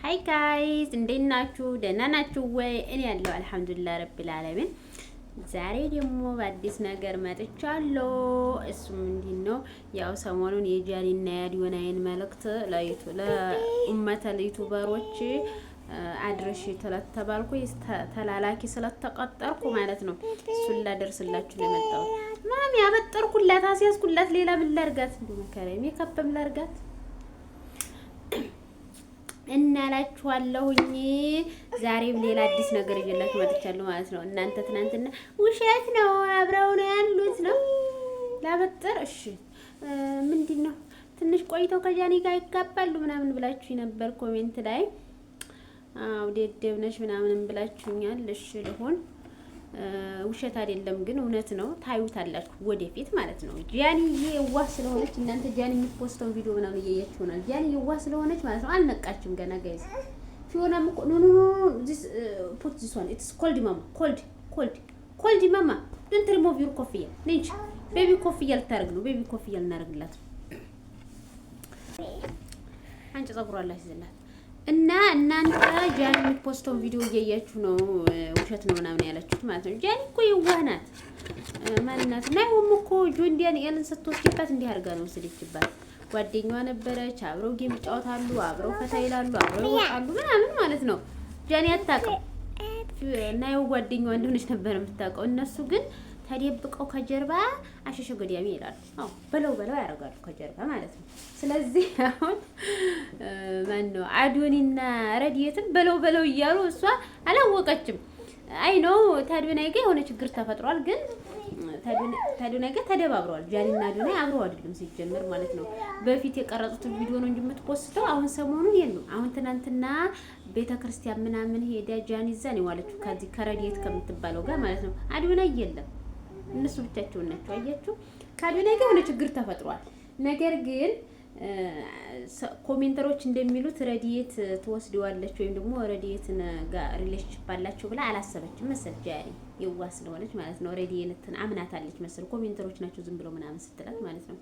ሃይ ጋይዝ እንዴት ናችሁ? ደህና ናችሁ ወይ? እኔ ያለው አልሐምዱሊላህ ረቢል ዓለሚን። ዛሬ ደግሞ በአዲስ ነገር መጥቻለሁ። እሱም ምንድነው ያው ሰሞኑን የጃኒና የአዶናይን መልእክት ለኡመተል ዩቲዩበሮች አድርሽ ተለተባልኩ ተላላኪ ስለተቀጠርኩ ማለት ነው። እሱን ላደርስላችሁ ነው የመጣሁት። ማሚ ያበጠርኩላት አስያዝኩላት። ሌላ ምን ላርጋት? እንደመከረ ሜካፕም ላርጋት እናላችኋለሁኝ። ዛሬም ሌላ አዲስ ነገር ይዤላችሁ መጥቻለሁ ማለት ነው። እናንተ ትናንትና ውሸት ነው አብረው ነው ያሉት ነው ላበጠር። እሺ ምንድነው ትንሽ ቆይተው ከጃኒ ጋር ይጋባሉ ምናምን ብላችሁ ነበር ኮሜንት ላይ። አው ደደብነሽ ምናምን ብላችሁኛል። እሺ ልሆን ውሸት አይደለም ግን እውነት ነው። ታዩታላችሁ ወደፊት ማለት ነው። ጃኒ የዋህ ስለሆነች እናንተ ጃኒ የምትፖስተው ቪዲዮ ምናምን እያያችሁ ነው። ጃኒ የዋህ ስለሆነች ማለት ነው አልነቃችም ገና ጋይዝ። ፊዮናም እኮ ኖ this put this one it's cold mama cold mama don't remove your ኮፍያ ነጭ ቤቢ ኮፍያ ልታረግ ነው። ቤቢ ኮፍያ ልናረግላት አንቺ ጸጉሯላሽ ይዘላት እና እናንተ ጃኒ የምትፖስተው ቪዲዮ እያያችሁ ነው ውሸት ነው ምናምን ያላችሁት ማለት ነው። ጃኒ እኮ የዋህ ናት ማንናት ናይሆም እኮ ጆንዲያን ኤልን ስትወስድባት እንዲህ አድርጋ ነው ወሰደችባት። ጓደኛዋ ነበረች፣ አብረው ጌም ይጫወታሉ፣ አብረው ፈታ ይላሉ፣ አብረው ይወጣሉ ምናምን ማለት ነው። ጃኒ አታውቅም ናይው ጓደኛዋ እንደሆነች ነበር የምታውቀው። እነሱ ግን ተደብቀው ከጀርባ አሸሸ ገዲያሚ ይላሉ። አዎ በለው ያደርጋሉ ከጀርባ ማለት ነው። ስለዚህ አሁን ማን ነው አዶኒና ረዲየትን በለው እያሉ እሷ አላወቀችም። አይ ነው ታዲዮናይ ጋር የሆነ ችግር ተፈጥሯል። ግን ታዲዮናይ ጋር ተደባብረዋል። ጃኒና አዶናይ አብረው አይደለም ሲጀመር ማለት ነው። በፊት የቀረጹትን ቪዲዮ ነው እንጂ የምትፖስተው አሁን ሰሞኑን የሉም። አሁን ትናንትና ቤተክርስቲያን ምናምን ሄዳ ጃኒ እዛ ነው ያለችው ከዚህ ከረዲየት ከምትባለው ጋር ማለት ነው። አዶናይ የለም። እነሱ ብቻቸውን ናቸው። አያችሁ ካዶናይ ጋር የሆነ ችግር ተፈጥሯል። ነገር ግን ኮሜንተሮች እንደሚሉት ረዲየት ትወስደዋለች ወይም ደግሞ ረዲየትን ጋር ሪሌሽንሺፕ አላቸው ብላ አላሰበችም መሰል ጃኒ የዋህ ስለሆነች ማለት ነው። ረዲየትን አምናታለች መሰል ኮሜንተሮች ናቸው ዝም ብለው ምናምን ስትላት ማለት ነው።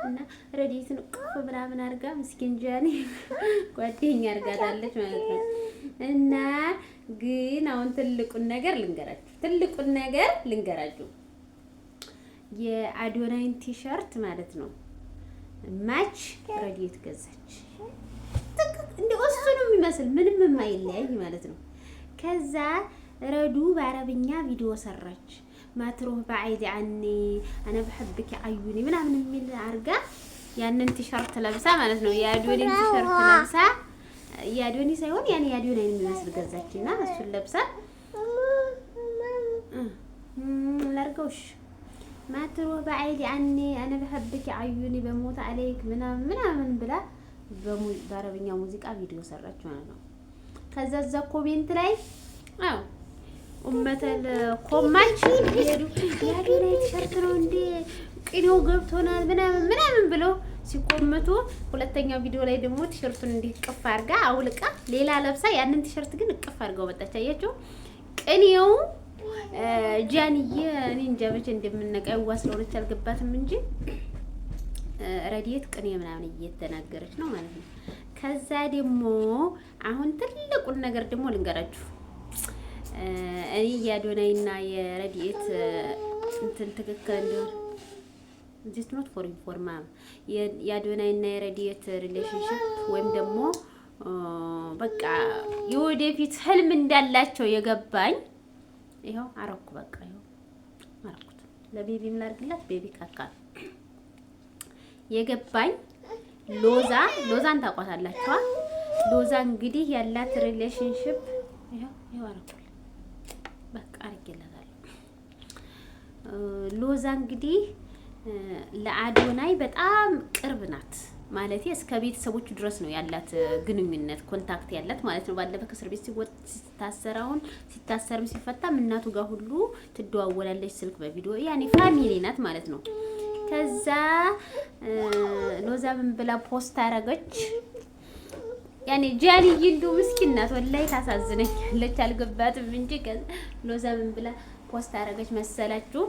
እና ረዲየትን ቅፍ ምናምን አድርጋ ምስኪን ጃኒ ጓደኛ አድርጋታለች ማለት ነው። እና ግን አሁን ትልቁን ነገር ልንገራችሁ የአዶናይን ቲሸርት ማለት ነው ማች ረዲየት ገዛች። እንደው እሱ ነው የሚመስል ምንም የማይለያይ ማለት ነው። ከዛ ረዱ በአረብኛ ቪዲዮ ሰራች። ማትሮህ በአይዲ አኒ አና በحبك አዩኒ ምናምን የሚል አርጋ ያንን ቲሸርት ለብሳ ማለት ነው። የአዶኒን ቲሸርት ለብሳ የአዶኒ ሳይሆን ያኔ የአዶናይን የሚመስል ገዛችና እሱን ለብሳ ላርገውሽ ማትሮህ በአይዲ አኒ አና በحبك አዩኒ በሞት አለይክ ምናምን ብላ በአረብኛ ሙዚቃ ቪዲዮ ሰራች ማለት ነው። ከዛ እዛ ኮሜንት ላይ አው ኡመተል ኮማች ሄዱ የአዶናይ ቲሸርት ነው እንዴ ቅኔው ገብቶናል ምናምን ብለው ሲቆመቱ፣ ሁለተኛው ቪዲዮ ላይ ደግሞ ቲሸርቱን እንዴ ቅፍ አርጋ አውልቃ ሌላ ለብሳ ያንን ቲሸርት ግን ቅፍ አርጋው መጣች። አያችሁ ቅኔው ጃኒዬ እኔ እንጃ መቼ እንደምንነቀው ስለሆነች አልገባትም እንጂ ረዲየት ቅኔ ምናምን እየተናገረች ነው ማለት ነው። ከዛ ደግሞ አሁን ትልቁን ነገር ደግሞ ልንገራችሁ። እኔ የአዶናይና የረዲየት እንትን ትክክል እንደሆነ just not for informal የአዶናይና የረዲየት ሪሌሽንሺፕ ወይም ደግሞ በቃ የወደፊት ህልም እንዳላቸው የገባኝ ይሄው አረኩ። በቃ ይሄው አረኩት። ለቤቢም ላርግላት ቤቢ ካካ የገባኝ ሎዛን ታውቋታላችሁ። ሎዛ እንግዲህ ያላት ሪሌሽንሺፕ ይሄው አረኩ። በቃ አርጌላታለሁ። ሎዛ እንግዲህ ለአዶናይ በጣም ቅርብ ናት ማለት እስከ ቤተሰቦቹ ድረስ ነው ያላት ግንኙነት ኮንታክት ያላት ማለት ነው። ባለፈ ከእስር ቤት ሲታሰርም ሲፈታም እናቱ ጋር ሁሉ ትደዋወላለች ስልክ በቪዲዮ ያኔ ፋሚሊ ናት ማለት ነው። ከዛ ሎዛ ምን ብላ ፖስት አረገች? ያኔ ጃኒ ይንዱ ምስኪን ናት ወላሂ ታሳዝነኛለች አልገባትም እንጂ ሎዛ ምን ብላ ፖስት አረገች መሰላችሁ?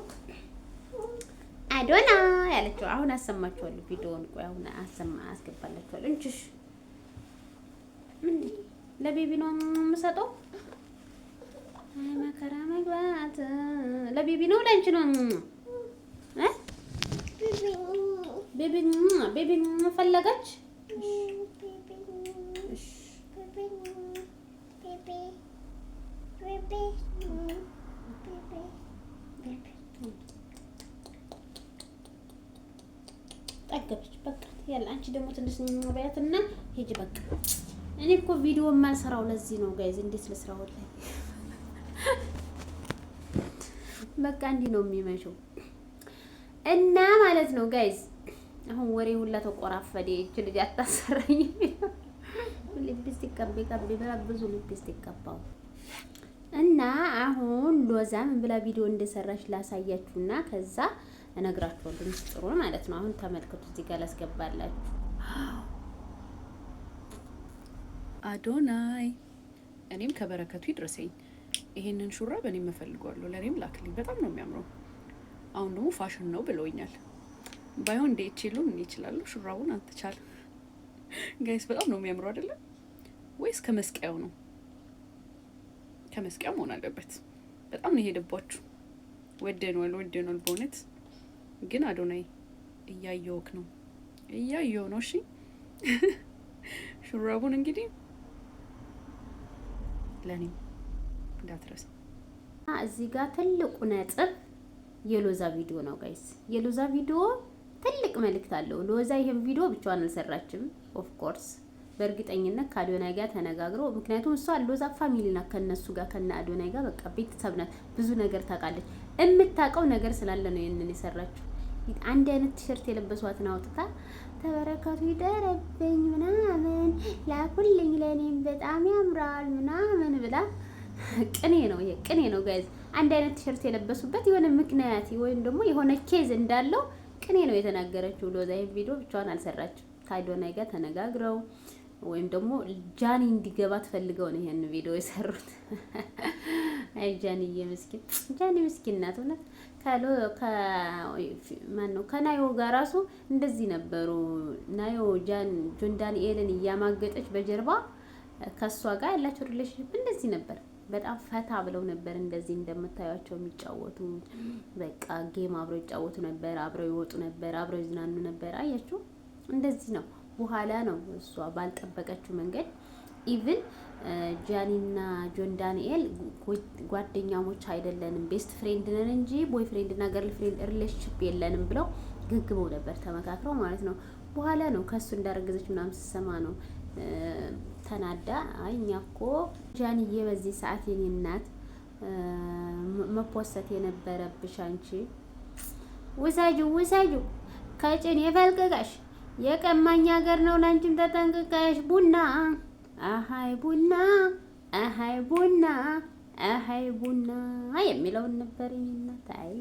አዶና ያለችው አሁን አሰማችኋለሁ ቪዲዮውን። ቆይ አሁን አስገባላችኋለሁ እንጂ ምን ለቤቢ ነው የምሰጠው። አይ መከራ መግባት ለቤቢ ነው ለአንቺ ነው እ ቤቢ ፈለገች። ጠገበች በቃ ያለ አንቺ ደግሞ ትንሽ በያትና ሂጂ በቃ። እኔ እኮ ቪዲዮ የማልሰራው ለዚህ ነው ጋይዝ። እንዴት ልስራው ላይ በቃ እንዲህ ነው የሚመቸው እና ማለት ነው ጋይዝ። አሁን ወሬ ሁላ ተቆራፈደ። እቺ ልጅ አታሰራኝ። ሊፕስቲክ ቀቢ ብላ ብዙ ሊፕስቲክ ቀባው እና አሁን ሎዛ ምን ብላ ቪዲዮ እንደሰራች ላሳያችሁና ከዛ እነግራችኋለሁ ምስጢሩን ማለት ነው። አሁን ተመልከቱ፣ እዚህ ጋር ላስገባላችሁ። አዶናይ እኔም ከበረከቱ ይድረሰኝ። ይሄንን ሹራብ እኔም እፈልገዋለሁ፣ ለኔም ላክልኝ። በጣም ነው የሚያምረው። አሁን ደግሞ ፋሽን ነው ብለውኛል። ባይሆን እንደ ይችላሉ ይችላሉ። ሹራቡን አትቻል ጋይስ፣ በጣም ነው የሚያምረው አይደለ? ወይስ ከመስቀያው ነው? ከመስቀያው መሆን አለበት። በጣም ነው የሄደባችሁ። ወደነዋል በእውነት ግን አዶናይ እያየውክ ነው እሺ ሹራቡን እንግዲህ ለኔም እንዳትረሳ። እዚህ ጋር ትልቁ ነጥብ የሎዛ ቪዲዮ ነው ጋይስ። የሎዛ ቪዲዮ ትልቅ መልእክት አለው። ሎዛ ይሄን ቪዲዮ ብቻዋን አልሰራችም። ኦፍ ኮርስ በእርግጠኝነት ከአዶናይ ጋር ተነጋግረው፣ ምክንያቱም እሷ ሎዛ ፋሚሊ ናት ከነሱ ጋር ከነ አዶናይ ጋር በቃ ቤተሰብ ናት። ብዙ ነገር ታውቃለች። የምታውቀው ነገር ስላለ ነው ይሄንን የሰራችው። አንድ አይነት ቲሸርት የለበሷትን አውጥታ ተበረከቱ ይደረብኝ ምናምን ላኩልኝ ለኔም በጣም ያምራል ምናምን ብላ ቅኔ ነው ይሄ ቅኔ ነው ጋይዝ። አንድ አይነት ቲሸርት የለበሱበት የሆነ ምክንያት ወይም ደግሞ የሆነ ኬዝ እንዳለው ቅኔ ነው የተናገረችው ሎዛ። ይሄን ቪዲዮ ብቻዋን አልሰራችም። ከአዶናይ ጋር ተነጋግረው ወይም ደግሞ ጃኒ እንዲገባ ትፈልገው ነው ይሄን ቪዲዮ የሰሩት። አይ ጃኒዬ ምስኪን፣ ጃኒ ምስኪን ናት እውነት። ከናዮ ጋር ራሱ እንደዚህ ነበሩ። ናዮ ጆን ዳንኤልን እያማገጠች በጀርባ ከሷ ጋር ያላቸው ሪሌሽንሺፕ እንደዚህ ነበር። በጣም ፈታ ብለው ነበር እንደዚህ እንደምታዩቸው የሚጫወቱ። በቃ ጌም አብረው ይጫወቱ ነበር፣ አብረው ይወጡ ነበር፣ አብረው ይዝናኑ ነበር። አያችሁ እንደዚህ ነው። በኋላ ነው እሷ ባልጠበቀችው መንገድ ኢቭን ጃኒና ጆን ዳንኤል ጓደኛሞች አይደለንም ቤስት ፍሬንድ ነን እንጂ ቦይ ፍሬንድ እና ገርል ፍሬንድ ሪሌሽንሺፕ የለንም ብለው ግግበው ነበር ተመካክረው ማለት ነው። በኋላ ነው ከሱ እንዳረገዘች ምናምን ስሰማ ነው ተናዳ አይ እኛ እኮ ጃኒዬ በዚህ ሰዓት የኔ እናት መፖሰት የነበረብሽ አንቺ ውሳጁ ከጭን የፈልቅቀሽ የቀማኛ ሀገር ነው። ላንቺም ተጠንቅቀሽ ቡና አሃይ ቡና የሚለውን ነበር እናት። አይ